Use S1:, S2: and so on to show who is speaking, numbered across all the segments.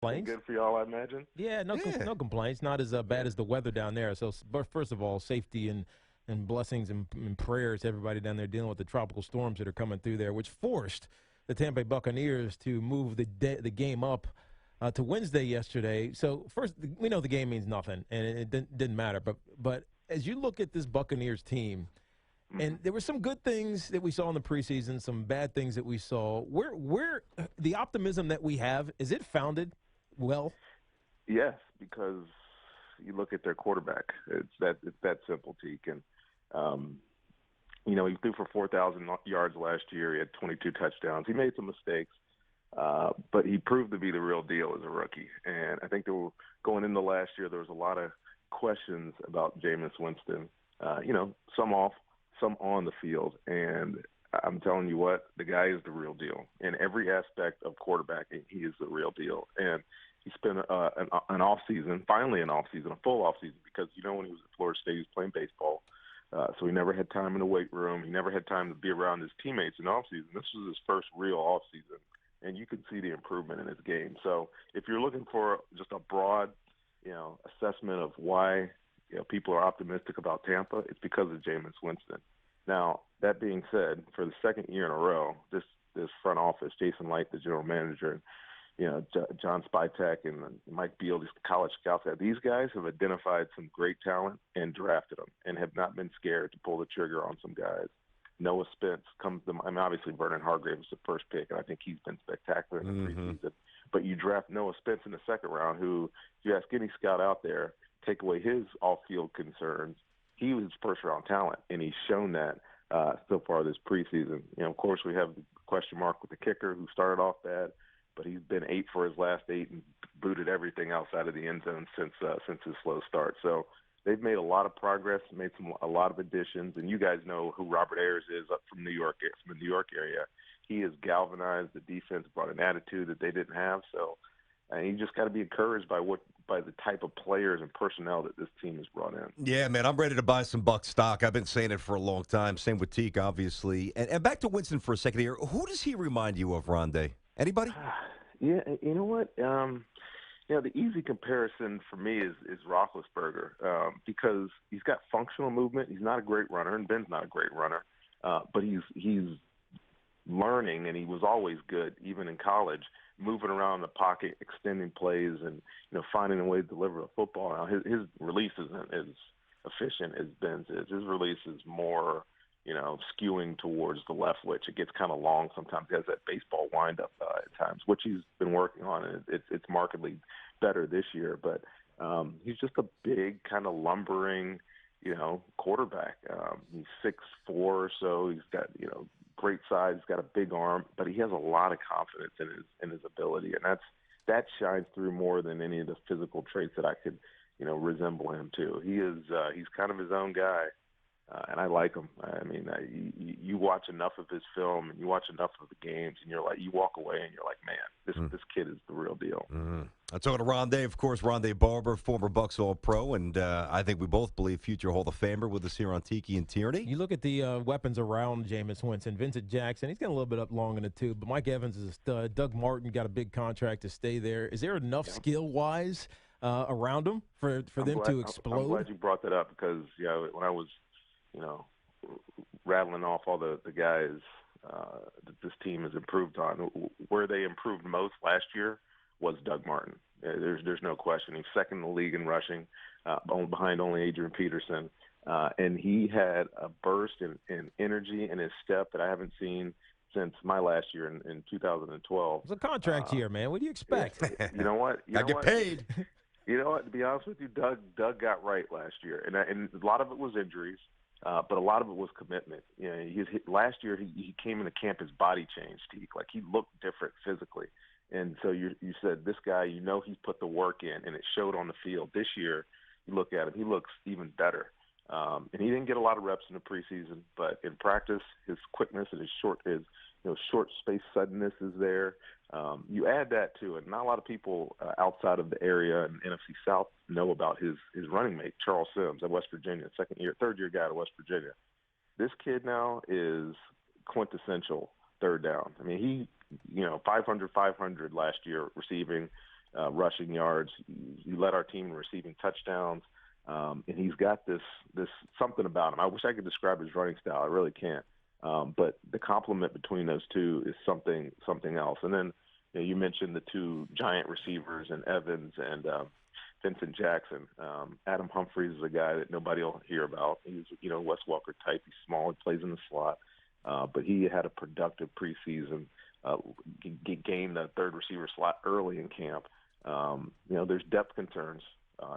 S1: Been
S2: complaints.
S1: good for y'all, I imagine.
S2: Yeah,
S3: Yeah.
S2: no complaints. Not as bad
S1: Yeah.
S2: as the weather down there. So, but first of all, safety and blessings and prayers to everybody down there dealing with the tropical storms that are coming through there, which forced the Tampa Bay Buccaneers to move the game up to Wednesday yesterday. So first, we know the game means nothing, and it didn't matter. But as you look at this Buccaneers team,
S1: Mhm.
S2: and there were some good things that we saw in the preseason, some bad things that we saw. Where the optimism that we have, is it founded well?
S1: Yes, because you look at their quarterback. It's that simple, Teak. And um, he threw for 4,000 yards last year. He had 22 touchdowns. He made some mistakes, but he proved to be the real deal as a rookie. And I think going into last year, there was a lot of questions about Jameis Winston. Some off, some on the field. And I'm telling you what, the guy is the real deal. In every aspect of quarterbacking, he is the real deal. And he spent an off season, finally an off season, a full off season, because when he was at Florida State, he was playing baseball, so he never had time in the weight room. He never had time to be around his teammates in off season. This was his first real off season, and you can see the improvement in his game. So if you're looking for just a broad, assessment of why people are optimistic about Tampa, it's because of Jameis Winston. Now that being said, for the second year in a row, this front office, Jason Light, the general manager, John Spytek and Mike Beal, these college scouts, these guys have identified some great talent and drafted them and have not been scared to pull the trigger on some guys. Noah Spence comes to mind. I mean, obviously Vernon Hargrave was the first pick, and I think he's been spectacular in the preseason. But you draft Noah Spence in the second round, who, if you ask any scout out there, take away his off-field concerns, he was first-round talent, and he's shown that so far this preseason. Of course, we have the question mark with the kicker, who started off bad, but he's been 8 for his last 8 and booted everything outside of the end zone since his slow start. So they've made a lot of progress, made a lot of additions, and you guys know who Robert Ayers is up from New York, from the New York area. He has galvanized the defense, brought an attitude that they didn't have. So you just got to be encouraged by the type of players and personnel that this team has brought in.
S3: Yeah, man, I'm ready to buy some Buck stock. I've been saying it for a long time. Same with Teak, obviously. And back to Winston for a second here. Who does he remind you of, Ronde? Anybody?
S1: Yeah, you know what? The easy comparison for me is Roethlisberger, because he's got functional movement. He's not a great runner, and Ben's not a great runner, but he's learning, and he was always good, even in college, moving around the pocket, extending plays, and finding a way to deliver the football. Now his release isn't as efficient as Ben's is. His release is more skewing towards the left, which it gets kind of long sometimes. He has that baseball windup at times, which he's been working on, and it's markedly better this year. But he's just a big, kind of lumbering, quarterback. He's 6'4", or so. He's got great size. He's got a big arm, but he has a lot of confidence in his ability, and that shines through more than any of the physical traits that I could resemble him to. He's kind of his own guy. And I like him. I mean, you watch enough of his film and you watch enough of the games, and you walk away and you're like, man, this kid is the real deal.
S3: I'm talking to Ronde, of course, Ronde Barber, former Bucs All-Pro, and I think we both believe future Hall of Famer with us here on Tiki and Tierney.
S2: You look at the weapons around Jameis Winston. Vincent Jackson, he's getting a little bit up long in the tooth, but Mike Evans is a stud. Doug Martin got a big contract to stay there. Is there enough skill-wise around him for them to explode?
S1: I'm glad you brought that up, because when I was rattling off all the guys that this team has improved on, where they improved most last year was Doug Martin. There's no question. He's second in the league in rushing, behind only Adrian Peterson. And he had a burst in energy in his step that I haven't seen since my last year in 2012.
S2: It's a contract year, man. What do you expect?
S1: You know what?
S3: I get paid.
S1: You know what? To be honest with you, Doug got right last year, and a lot of it was injuries. But a lot of it was commitment. Last year he came into camp, his body changed. He looked different physically, and so you said, this guy, he's put the work in, and it showed on the field. This year, you look at him, he looks even better. And he didn't get a lot of reps in the preseason, but in practice, his quickness and his short space suddenness is there. You add that to it. Not a lot of people outside of the area in NFC South know about his running mate, Charles Sims, at West Virginia, third year guy at West Virginia. This kid now is quintessential third down. I mean, he 500 last year receiving, rushing yards. He led our team in receiving touchdowns. And he's got this something about him. I wish I could describe his running style. I really can't. But the complement between those two is something else. And then you mentioned the two giant receivers and Evans and Vincent Jackson. Adam Humphries is a guy that nobody will hear about. He's Wes Welker type. He's small. He plays in the slot. But he had a productive preseason. Gained the third receiver slot early in camp. There's depth concerns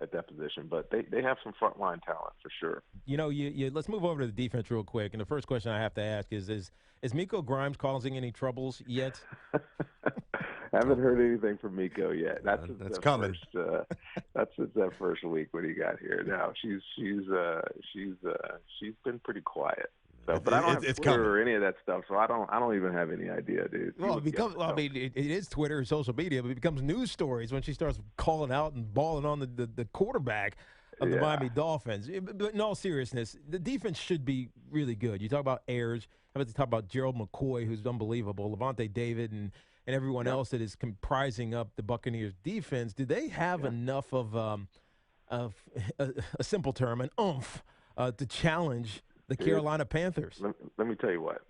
S1: at that position, but they have some frontline talent for sure.
S2: Let's move over to the defense real quick. And the first question I have to ask is Miko Grimes causing any troubles yet?
S1: I haven't heard anything from Miko yet. That's
S3: coming.
S1: That's that first week when he got here. Now she's been pretty quiet. So, but I don't have Twitter or any of that stuff, so I don't even have any idea, dude.
S2: Well, it is Twitter and social media, but it becomes news stories when she starts calling out and balling on the quarterback of the Miami Dolphins. But in all seriousness, the defense should be really good. You talk about Ayers. How about to talk about Gerald McCoy, who's unbelievable, Levante David, and everyone else that is comprising up the Buccaneers defense. Do they have enough of a simple term, an oomph, to challenge the Carolina Panthers?
S1: Let me tell you what.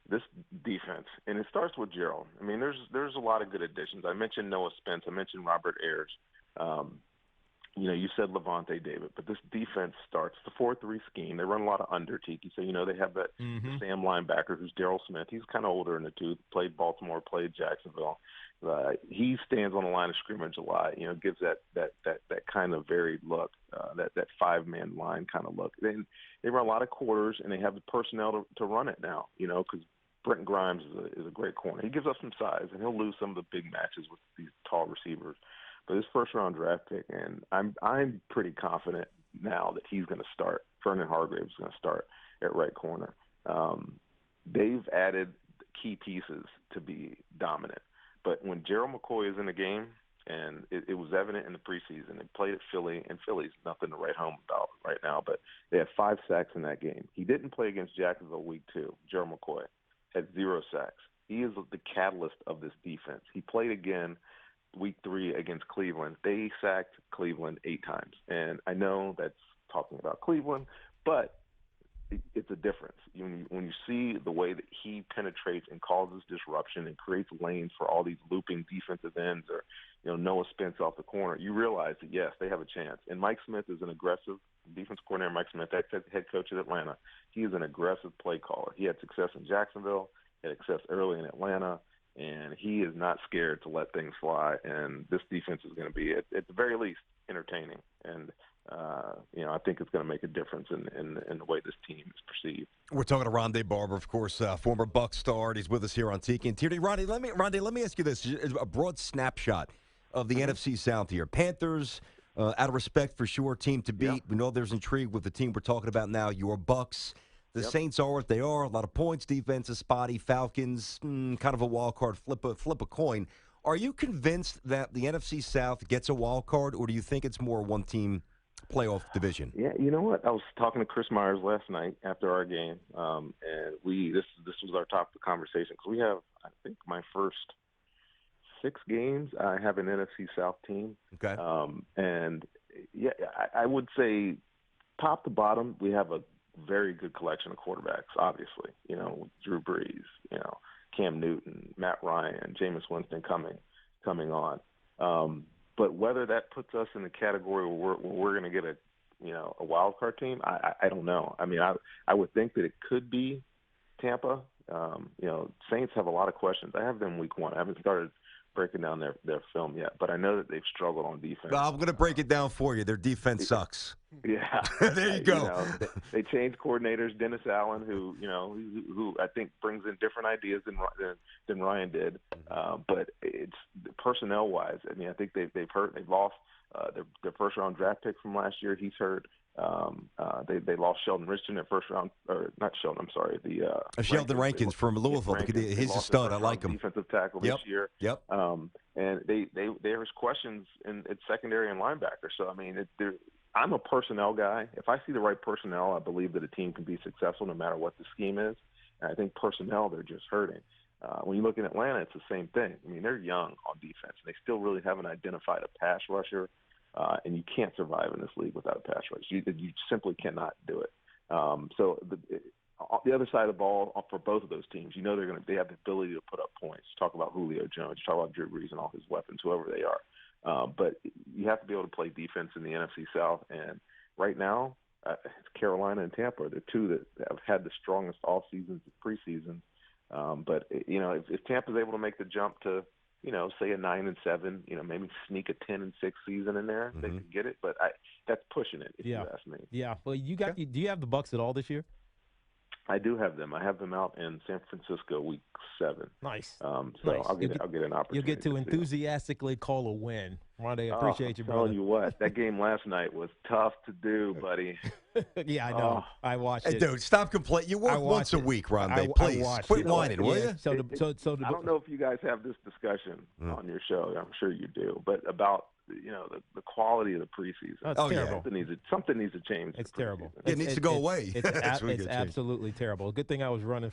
S1: This defense, and it starts with Gerald. I mean, there's a lot of good additions. I mentioned Noah Spence. I mentioned Robert Ayers. You said Levante David, but this defense starts the 4-3 scheme. They run a lot of under Tiki. So, they have that Sam linebacker who's Darryl Smith. He's kind of older in the tooth, played Baltimore, played Jacksonville. He stands on the line of scrimmage a lot, gives that kind of varied look, that five-man line kind of look. They run a lot of quarters, and they have the personnel to run it now, because Brent Grimes is a great corner. He gives us some size, and he'll lose some of the big matches with these tall receivers. But his first-round draft pick, and I'm pretty confident now that he's going to start. Vernon Hargreaves is going to start at right corner. They've added key pieces to be dominant. But when Gerald McCoy is in the game, and it was evident in the preseason, they played at Philly, and Philly's nothing to write home about right now, but they had 5 sacks in that game. He didn't play against Jacksonville week 2. Gerald McCoy had 0 sacks. He is the catalyst of this defense. He played again week 3 against Cleveland. They sacked Cleveland 8 times. And I know that's talking about Cleveland, but it's a difference. When you see the way that he penetrates and causes disruption and creates lanes for all these looping defensive ends or, Noah Spence off the corner, you realize that, yes, they have a chance. And Mike Smith is an aggressive defense coordinator. Mike Smith, head coach at Atlanta, he is an aggressive play caller. He had success in Jacksonville, had success early in Atlanta, and he is not scared to let things fly. And this defense is going to be, at the very least, entertaining. And I think it's going to make a difference in the way this team is perceived.
S3: We're talking to Ronde Barber, of course, former Bucs star. He's with us here on Tiki and Tierney. Ronde, let me ask you this: a broad snapshot of the NFC South here. Panthers, out of respect for sure, team to beat. We know there's intrigue with the team we're talking about now. Your Bucs. The Saints are what they are. A lot of points, defense is spotty. Falcons, kind of a wild card, flip a coin. Are you convinced that the NFC South gets a wild card, or do you think it's more one-team playoff division?
S1: Yeah, you know what? I was talking to Chris Myers last night after our game, and this was our topic of conversation because we have, I think, my first 6 games. I have an NFC South team.
S3: Okay.
S1: And yeah, I would say top to bottom, we have a very good collection of quarterbacks. Obviously, Drew Brees, Cam Newton, Matt Ryan, Jameis Winston coming on. But whether that puts us in the category where we're going to get a wild card team, I don't know. I mean, I would think that it could be Tampa. Saints have a lot of questions. I have them week 1. I haven't started breaking down their film yet, but I know that they've struggled on defense.
S3: Well, I'm going to break it down for you. Their defense sucks.
S1: Yeah.
S3: There you go.
S1: They changed coordinators. Dennis Allen, who I think brings in different ideas than Ryan did. But it's personnel-wise. I mean, I think they've lost their first-round draft pick from last year. He's hurt. They lost Sheldon Richardson at first round, or not Sheldon. I'm sorry.
S3: Sheldon Rankins from Louisville. He's a stud. I like him.
S1: Defensive tackle this year.
S3: Yep.
S1: And there's questions at secondary and linebacker. So I mean, I'm a personnel guy. If I see the right personnel, I believe that a team can be successful no matter what the scheme is. And I think personnel, they're just hurting. When you look at Atlanta, it's the same thing. I mean, they're young on defense. They still really haven't identified a pass rusher, and you can't survive in this league without a pass rush. You simply cannot do it. So the other side of the ball for both of those teams, you know they have the ability to put up points. Talk about Julio Jones, talk about Drew Brees and all his weapons, whoever they are. But you have to be able to play defense in the NFC South. And right now, Carolina and Tampa are the two that have had the strongest off seasons and preseasons. But if Tampa's able to make the jump to, say a 9-7, maybe sneak a 10-6 season in there, they can get it. But that's pushing it, if you ask me.
S2: Yeah. Well, do you have the Bucs at all this year?
S1: I do have them. I have them out in San Francisco week 7.
S2: Nice.
S1: So
S2: nice.
S1: I'll get an opportunity.
S2: You'll get to enthusiastically call a win. Ronde, I appreciate you, brother.
S1: I'm telling you what, that game last night was tough to do, buddy.
S2: Yeah, I know. I watched it.
S3: Dude, stop complaining. You work once a week, Ronde. Please quit whining, will you?
S2: So
S1: I don't know if you guys have this discussion on your show. I'm sure you do, but about the quality of the preseason.
S2: That's terrible.
S1: Something needs to change.
S2: It's terrible.
S3: It needs to go away.
S2: It's absolutely terrible. Good thing I was running